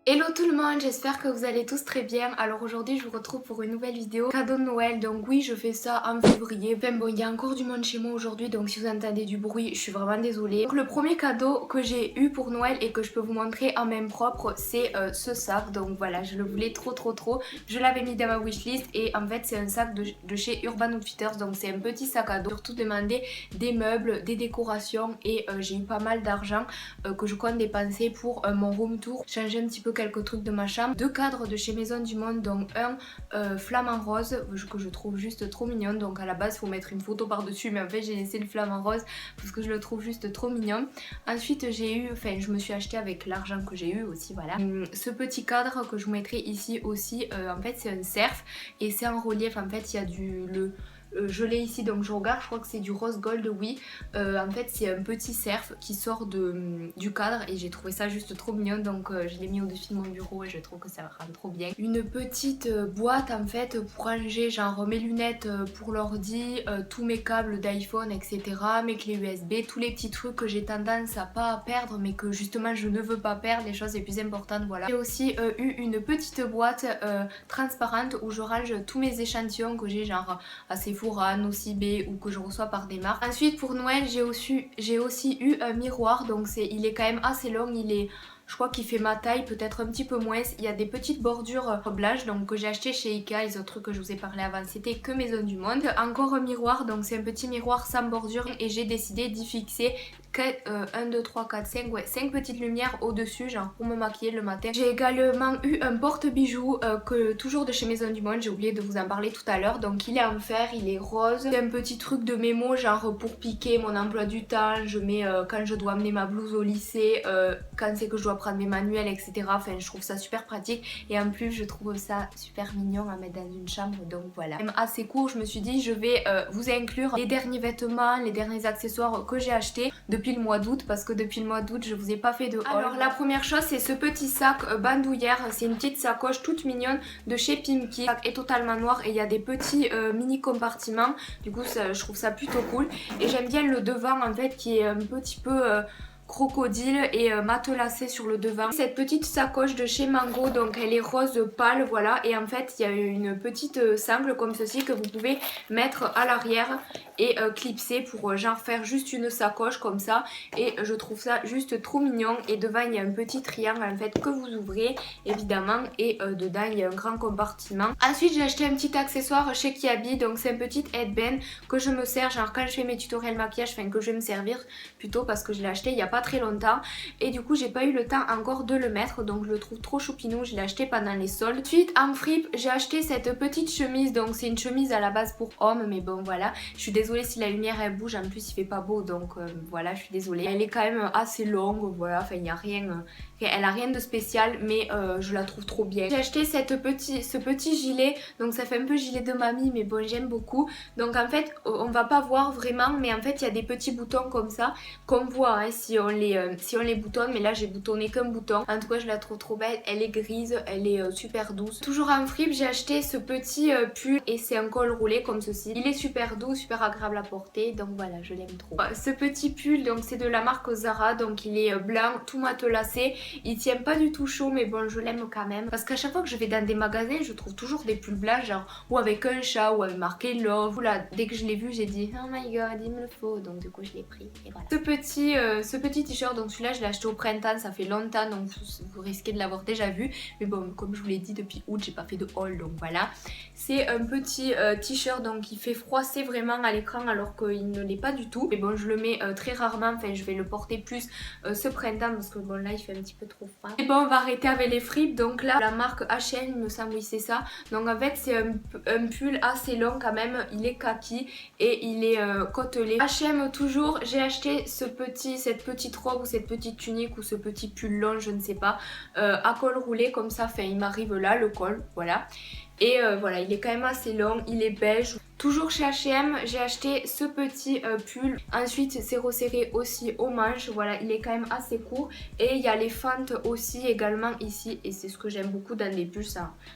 Hello tout le monde, j'espère que vous allez tous très bien. Alors aujourd'hui je vous retrouve pour une nouvelle vidéo cadeau de Noël. Donc oui, je fais ça en février. Enfin bon, il y a encore du monde chez moi aujourd'hui, donc si vous entendez du bruit, je suis vraiment désolée. Donc le premier cadeau que j'ai eu pour Noël et que je peux vous montrer en main propre, c'est ce sac. Donc voilà, je le voulais trop. Je l'avais mis dans ma wishlist et en fait c'est un sac de chez Urban Outfitters. Donc c'est un petit sac à dos. Surtout demander des meubles, des décorations et j'ai eu pas mal d'argent que je compte dépenser pour mon room tour. Changer un petit peu quelques trucs de ma chambre. Deux cadres de chez Maison du Monde, donc un flamant rose que je trouve juste trop mignon. Donc à la base il faut mettre une photo par dessus, mais en fait j'ai laissé le flamant rose parce que je le trouve juste trop mignon. Ensuite j'ai eu, enfin je me suis acheté avec l'argent que j'ai eu aussi, voilà, ce petit cadre que je vous mettrai ici aussi. En fait c'est un cerf et c'est en relief. En fait il y a je l'ai ici, donc je regarde, je crois que c'est du rose gold, oui. En fait c'est un petit cerf qui sort du cadre et j'ai trouvé ça juste trop mignon, donc je l'ai mis au-dessus de mon bureau et je trouve que ça rend trop bien. Une petite boîte en fait pour ranger genre mes lunettes pour l'ordi, tous mes câbles d'iPhone, etc. Mes clés USB, tous les petits trucs que j'ai tendance à pas perdre mais que justement je ne veux pas perdre, les choses les plus importantes, voilà. J'ai aussi eu une petite boîte transparente où je range tous mes échantillons que j'ai genre à Sephora, Nocibé ou que je reçois par des marques. Ensuite pour Noël j'ai aussi eu un miroir, donc il est quand même assez long, je crois qu'il fait ma taille, peut-être un petit peu moins. Il y a des petites bordures blanches donc que j'ai acheté chez Ikea. Les autres trucs que je vous ai parlé avant c'était que Maison du Monde. Encore un miroir, donc c'est un petit miroir sans bordure et j'ai décidé d'y fixer 1, 2, 3, 4, 5, ouais, 5 petites lumières au-dessus, genre pour me maquiller le matin. J'ai également eu un porte-bijoux toujours de chez Maison du Monde, j'ai oublié de vous en parler tout à l'heure. Donc il est en fer, il est rose. C'est un petit truc de mémo, genre pour piquer mon emploi du temps. Je mets quand je dois amener ma blouse au lycée, quand c'est que je dois prendre mes manuels, etc. Enfin, je trouve ça super pratique et en plus je trouve ça super mignon à mettre dans une chambre, donc voilà. Même assez court, je me suis dit je vais vous inclure les derniers vêtements, les derniers accessoires que j'ai achetés depuis le mois d'août, parce que depuis le mois d'août je vous ai pas fait de haul. Alors la première chose c'est ce petit sac bandoulière, c'est une petite sacoche toute mignonne de chez Pimki. Le sac est totalement noir et il y a des petits mini compartiments, du coup je trouve ça plutôt cool et j'aime bien le devant en fait qui est un petit peu crocodile et matelassé sur le devant. Cette petite sacoche de chez Mango, donc elle est rose pâle, voilà, et en fait il y a une petite sangle comme ceci que vous pouvez mettre à l'arrière et clipser pour genre faire juste une sacoche comme ça, et je trouve ça juste trop mignon. Et devant il y a un petit triangle en fait que vous ouvrez évidemment, et dedans il y a un grand compartiment. Ensuite j'ai acheté un petit accessoire chez Kiabi, donc c'est un petit headband que je me sers genre quand je fais mes tutoriels maquillage, enfin que je vais me servir plutôt parce que je l'ai acheté il y a pas très longtemps et du coup j'ai pas eu le temps encore de le mettre, donc je le trouve trop choupinou. Je l'ai acheté pendant les soldes. Ensuite en fripe j'ai acheté cette petite chemise, donc c'est une chemise à la base pour homme, mais bon voilà, je suis désolée si la lumière elle bouge, en plus il fait pas beau, donc voilà, je suis désolée. Elle est quand même assez longue, voilà, enfin il y a rien, elle a rien de spécial, mais je la trouve trop bien. J'ai acheté ce petit gilet, donc ça fait un peu gilet de mamie, mais bon j'aime beaucoup. Donc en fait on va pas voir vraiment, mais en fait il y a des petits boutons comme ça qu'on voit hein, si on les boutonne, mais là j'ai boutonné qu'un bouton. En tout cas je la trouve trop belle, elle est grise, elle est super douce. Toujours en fripe j'ai acheté ce petit pull et c'est un col roulé comme ceci. Il est super doux, super agréable à porter, donc voilà, je l'aime trop. Ce petit pull donc c'est de la marque Zara, donc il est blanc, tout matelassé. Il tient pas du tout chaud, mais bon je l'aime quand même, parce qu'à chaque fois que je vais dans des magasins je trouve toujours des pulls blancs genre ou avec un chat ou avec marqué love. Là dès que je l'ai vu j'ai dit oh my god il me le faut, donc du coup je l'ai pris et voilà. Ce petit t-shirt, donc celui-là je l'ai acheté au printemps, ça fait longtemps, donc vous risquez de l'avoir déjà vu, mais bon comme je vous l'ai dit depuis août j'ai pas fait de haul, donc voilà. C'est un petit t-shirt donc il fait froisser vraiment à l'écran alors qu'il ne l'est pas du tout, mais bon je le mets très rarement, enfin je vais le porter plus ce printemps parce que bon là il fait un petit peu trop froid. Et bon on va arrêter avec les fripes, donc là la marque H&M il me semble, oui c'est ça, donc en fait c'est un pull assez long quand même, il est kaki et il est côtelé. H&M toujours, j'ai acheté cette petite robe ou cette petite tunique ou ce petit pull long je ne sais pas, à col roulé comme ça, enfin il m'arrive là le col, voilà. Et voilà, il est quand même assez long, il est beige. Toujours chez H&M, j'ai acheté ce petit pull. Ensuite, c'est resserré aussi aux manches. Voilà, il est quand même assez court. Et il y a les fentes aussi également ici. Et c'est ce que j'aime beaucoup dans les pulls.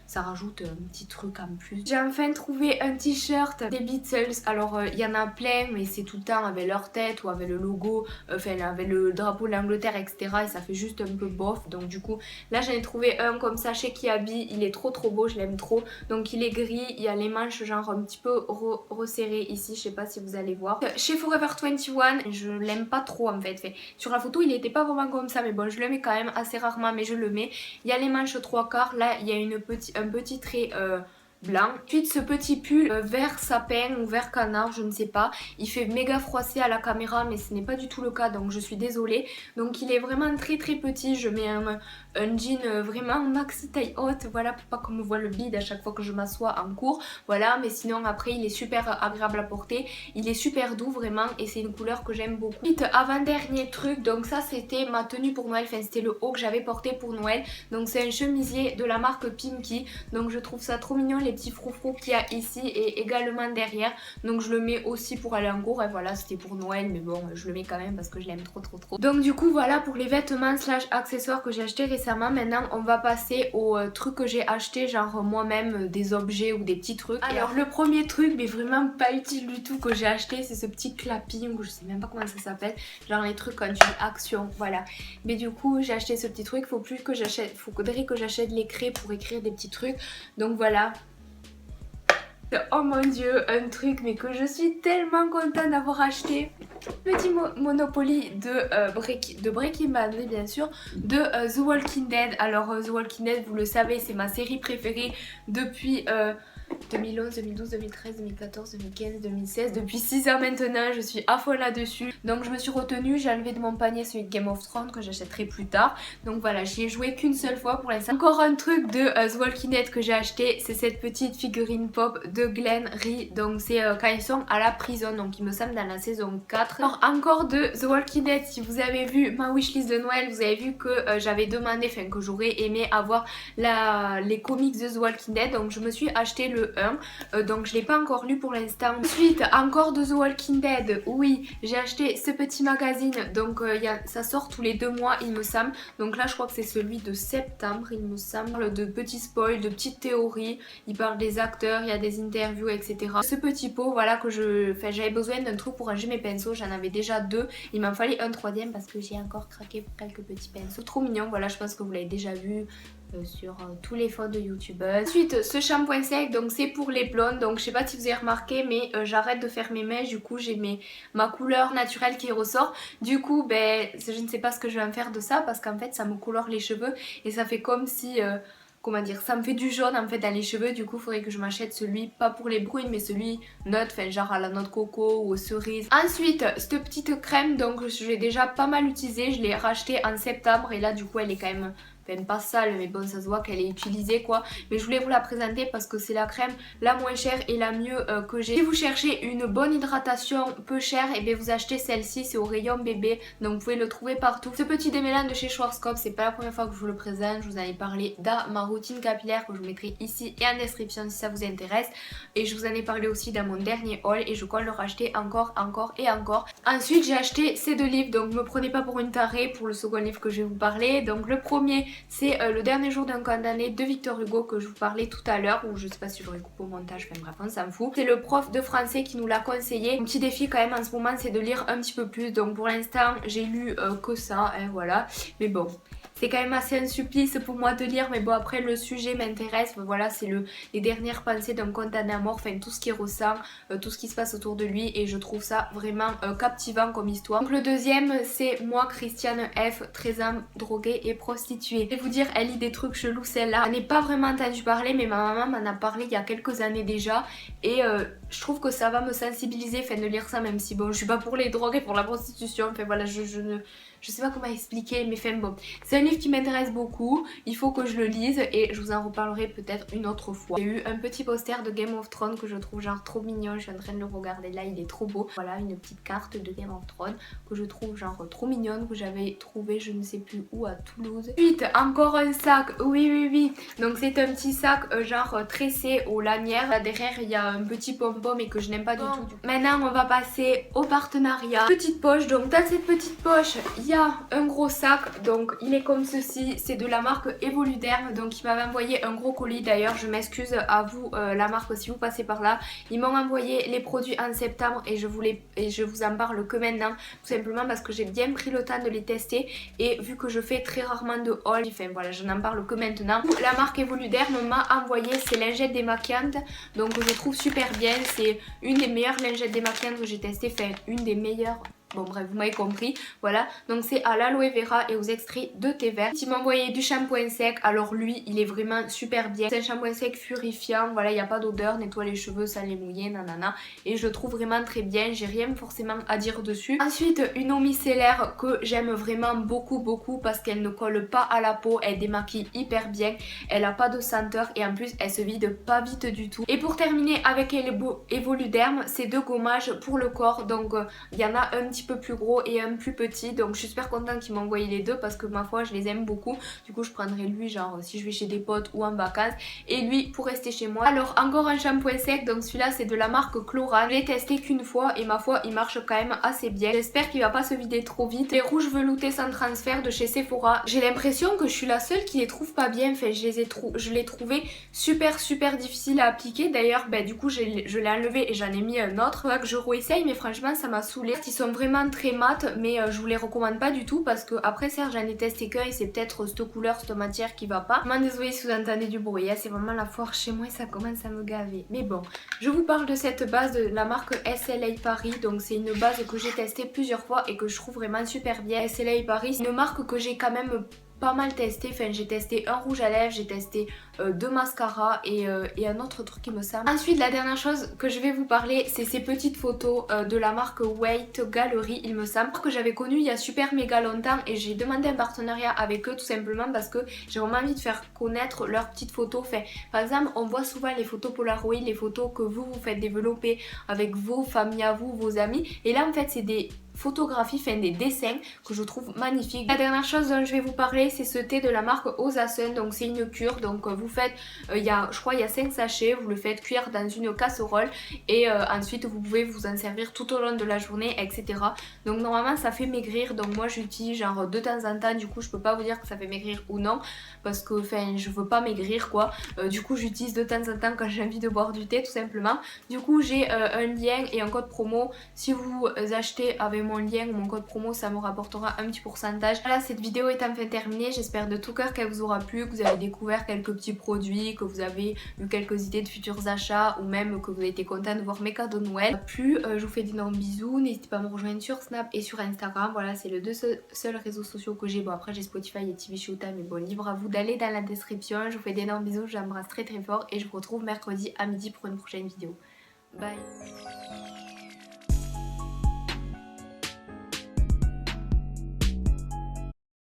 Ça rajoute un petit truc en plus. J'ai enfin trouvé un t-shirt des Beatles. Alors, il y en a plein, mais c'est tout le temps avec leur tête ou avec le logo, enfin avec le drapeau de l'Angleterre, etc. Et ça fait juste un peu bof. Donc du coup, là j'en ai trouvé un comme ça chez Kiabi. Il est trop beau, je l'aime trop. Donc il est gris, il y a les manches genre un petit peu resserré ici, je sais pas si vous allez voir. Chez Forever 21, je l'aime pas trop en fait. Sur la photo il était pas vraiment comme ça, mais bon je le mets quand même assez rarement, mais je le mets. Il y a les manches 3/4, là il y a un petit trait blanc. Ensuite ce petit pull vert sapin ou vert canard, je ne sais pas. Il fait méga froissé à la caméra mais ce n'est pas du tout le cas, donc je suis désolée. Donc il est vraiment très petit, je mets un jean vraiment maxi taille haute, voilà, pour pas qu'on me voit le bide à chaque fois que je m'assois en cours, voilà. Mais sinon après il est super agréable à porter, il est super doux vraiment et c'est une couleur que j'aime beaucoup. Ensuite avant-dernier truc, donc ça c'était ma tenue pour Noël, enfin c'était le haut que j'avais porté pour Noël. Donc c'est un chemisier de la marque Pimkie, donc je trouve ça trop mignon, les petits froufrous qu'il y a ici et également derrière. Donc je le mets aussi pour aller en cours et voilà, c'était pour Noël mais bon je le mets quand même parce que je l'aime trop. Donc du coup voilà pour les vêtements slash accessoires que j'ai acheté récemment. Maintenant on va passer aux trucs que j'ai acheté, genre moi-même des objets ou des petits trucs. Alors le premier truc mais vraiment pas utile du tout que j'ai acheté, c'est ce petit clapping, je sais même pas comment ça s'appelle, genre les trucs quand tu dis action, voilà. Mais du coup j'ai acheté ce petit truc, faudrait que j'achète les craies pour écrire des petits trucs. Donc voilà. Oh mon dieu, un truc mais que je suis tellement contente d'avoir acheté. Petit Monopoly de Breaking Bad, oui, bien sûr, de The Walking Dead. Alors The Walking Dead, vous le savez, c'est ma série préférée depuis 2011, 2012, 2013, 2014, 2015, 2016, depuis 6 ans maintenant, je suis à fond là-dessus. Donc je me suis retenue, j'ai enlevé de mon panier celui de Game of Thrones que j'achèterai plus tard. Donc voilà, j'y ai joué qu'une seule fois pour l'instant. Encore un truc de The Walking Dead que j'ai acheté, c'est cette petite figurine pop de Glenn Rhee. Donc c'est quand ils sont à la prison, donc il me semble dans la saison 4. Alors encore de The Walking Dead, si vous avez vu ma wishlist de Noël, vous avez vu que j'avais demandé, enfin que j'aurais aimé avoir les comics de The Walking Dead. Donc je me suis acheté le 1, donc je l'ai pas encore lu pour l'instant. Ensuite encore de The Walking Dead, oui j'ai acheté ce petit magazine, donc ça sort tous les 2 mois il me semble. Donc là je crois que c'est celui de septembre il me semble, de petits spoils, de petites théories, il parle des acteurs, il y a des interviews etc. Ce petit pot voilà que j'avais besoin d'un truc pour ranger mes pinceaux, j'en avais déjà 2, il m'en fallait un 3e parce que j'ai encore craqué pour quelques petits pinceaux. Trop mignon, voilà, je pense que vous l'avez déjà vu sur tous les fonds de youtubeurs. Ensuite ce shampoing sec, donc c'est pour les blondes, donc je sais pas si vous avez remarqué mais j'arrête de faire mes mèches, du coup j'ai ma couleur naturelle qui ressort. Du coup ben je ne sais pas ce que je vais en faire de ça parce qu'en fait ça me colore les cheveux et ça fait comme si comment dire, ça me fait du jaune en fait dans les cheveux. Du coup il faudrait que je m'achète celui, pas pour les brunes mais celui neutre, enfin genre à la noix de coco ou aux cerises. Ensuite cette petite crème, donc je l'ai déjà pas mal utilisée, je l'ai rachetée en septembre et là du coup elle est quand même pas sale mais bon ça se voit qu'elle est utilisée quoi. Mais je voulais vous la présenter parce que c'est la crème la moins chère et la mieux que j'ai. Si vous cherchez une bonne hydratation peu chère, et bien vous achetez celle-ci, c'est au rayon bébé, donc vous pouvez le trouver partout. Ce petit démêlant de chez Schwarzkopf, c'est pas la première fois que je vous le présente, je vous en ai parlé dans ma routine capillaire que je vous mettrai ici et en description si ça vous intéresse. Et je vous en ai parlé aussi dans mon dernier haul et je compte le racheter encore et encore. Ensuite j'ai acheté ces 2 livres, donc me prenez pas pour une tarée pour le second livre que je vais vous parler. Donc le premier c'est Le dernier jour d'un condamné de Victor Hugo que je vous parlais tout à l'heure, ou je sais pas si j'aurais coupé au montage, enfin bref on s'en fout. C'est le prof de français qui nous l'a conseillé. Mon petit défi quand même en ce moment c'est de lire un petit peu plus, donc pour l'instant j'ai lu que ça, hein, voilà. Mais bon, c'est quand même assez un supplice pour moi de lire, mais bon après le sujet m'intéresse, voilà, c'est les dernières pensées d'un condamné à mort, enfin tout ce qu'il ressent, tout ce qui se passe autour de lui, et je trouve ça vraiment captivant comme histoire. Donc le deuxième c'est Moi Christiane F, 13 ans, droguée et prostituée. Je vais vous dire, elle lit des trucs chelous celle-là, j'en ai pas vraiment entendu parler mais ma maman m'en a parlé il y a quelques années déjà et je trouve que ça va me sensibiliser, enfin de lire ça, même si bon je suis pas pour les drogues et pour la prostitution, enfin voilà je sais pas comment expliquer, mais enfin bon, c'est un livre qui m'intéresse beaucoup, il faut que je le lise et je vous en reparlerai peut-être une autre fois. J'ai eu un petit poster de Game of Thrones que je trouve genre trop mignon, je suis en train de le regarder là, il est trop beau. Voilà une petite carte de Game of Thrones que je trouve genre trop mignonne, que j'avais trouvé je ne sais plus où à Toulouse. Ensuite encore un sac, oui, donc c'est un petit sac genre tressé aux lanières. Là derrière il y a un petit pom-pom et que je n'aime pas du tout. Maintenant on va passer au partenariat. Petite poche, donc dans cette petite poche il y a un gros sac, donc il est comme ceci, c'est de la marque Evoluderm, donc il m'avait envoyé un gros colis. D'ailleurs je m'excuse à vous la marque si vous passez par là, ils m'ont envoyé les produits en septembre et je vous en parle que maintenant, tout simplement parce que j'ai bien pris le temps de les tester et vu que je fais très rarement de haul, enfin voilà je n'en parle que maintenant. La marque Evoluderm m'a envoyé ces lingettes démaquillantes, donc je trouve super bien, c'est une des meilleures lingettes démaquillantes que j'ai testées, enfin une des meilleures. Bon bref, vous m'avez compris, voilà. Donc c'est à l'aloe vera et aux extraits de thé vert. Il m'a envoyé du shampoing sec, alors lui il est vraiment super bien. C'est un shampoing sec purifiant, voilà, il n'y a pas d'odeur, nettoie les cheveux sans les mouiller, nanana. Et je le trouve vraiment très bien, j'ai rien forcément à dire dessus. Ensuite une eau micellaire que j'aime vraiment beaucoup parce qu'elle ne colle pas à la peau, elle démaquille hyper bien, elle a pas de senteur et en plus elle se vide pas vite du tout. Et pour terminer avec Evoluderm, c'est deux gommages pour le corps, donc il y en a un petit peu plus gros et un plus petit, donc je suis super contente qu'ils m'ont envoyé les deux parce que ma foi je les aime beaucoup. Du coup je prendrai lui genre si je vais chez des potes ou en vacances et lui pour rester chez moi. Alors encore un shampoing sec, donc celui-là c'est de la marque Chlorane. Je l'ai testé qu'une fois et ma foi il marche quand même assez bien. J'espère qu'il va pas se vider trop vite. Les rouges veloutés sans transfert de chez Sephora, j'ai l'impression que je suis la seule qui les trouve pas bien. Enfin je l'ai trouvé super difficile à appliquer. D'ailleurs du coup je l'ai enlevé et j'en ai mis un autre. Faudra que je réessaye, mais franchement ça m'a saoulé. Ils sont vraiment très mat, mais je vous les recommande pas du tout parce que après certes j'en ai testé qu'un et c'est peut-être cette couleur, cette matière qui va pas. Vraiment désolée si vous entendez du bruit, hein, c'est vraiment la foire chez moi et ça commence à me gaver. Mais bon, je vous parle de cette base de la marque SLA Paris, donc c'est une base que j'ai testée plusieurs fois et que je trouve vraiment super bien. SLA Paris, c'est une marque que j'ai quand même pas mal testé, enfin j'ai testé un rouge à lèvres, j'ai testé deux mascaras et un autre truc qui me semble. Ensuite la dernière chose que je vais vous parler c'est ces petites photos de la marque Weight Gallery il me semble, que j'avais connu il y a super méga longtemps et j'ai demandé un partenariat avec eux tout simplement parce que j'ai vraiment envie de faire connaître leurs petites photos. Enfin, par exemple on voit souvent les photos Polaroid, les photos que vous faites développer avec vos familles à vous, vos amis, et là en fait c'est des photographies, enfin des dessins que je trouve magnifiques. La dernière chose dont je vais vous parler c'est ce thé de la marque Osasun, donc c'est une cure, donc vous faites, je crois il y a 5 sachets, vous le faites cuire dans une casserole et ensuite vous pouvez vous en servir tout au long de la journée etc. Donc normalement ça fait maigrir, donc moi j'utilise genre de temps en temps, du coup je peux pas vous dire que ça fait maigrir ou non parce que enfin je veux pas maigrir quoi, du coup j'utilise de temps en temps quand j'ai envie de boire du thé tout simplement. Du coup j'ai un lien et un code promo, si vous achetez avec mon lien ou mon code promo ça me rapportera un petit pourcentage. Voilà, cette vidéo est enfin terminée, j'espère de tout cœur qu'elle vous aura plu, que vous avez découvert quelques petits produits, que vous avez eu quelques idées de futurs achats ou même que vous avez été content de voir mes cadeaux de Noël. Plus, je vous fais d'énormes bisous, n'hésitez pas à me rejoindre sur Snap et sur Instagram, voilà c'est les deux seuls réseaux sociaux que j'ai. Bon après j'ai Spotify et TV Showtime, mais bon libre à vous d'aller dans la description. Je vous fais d'énormes bisous, je vous embrasse très fort et je vous retrouve mercredi à midi pour une prochaine vidéo. Bye.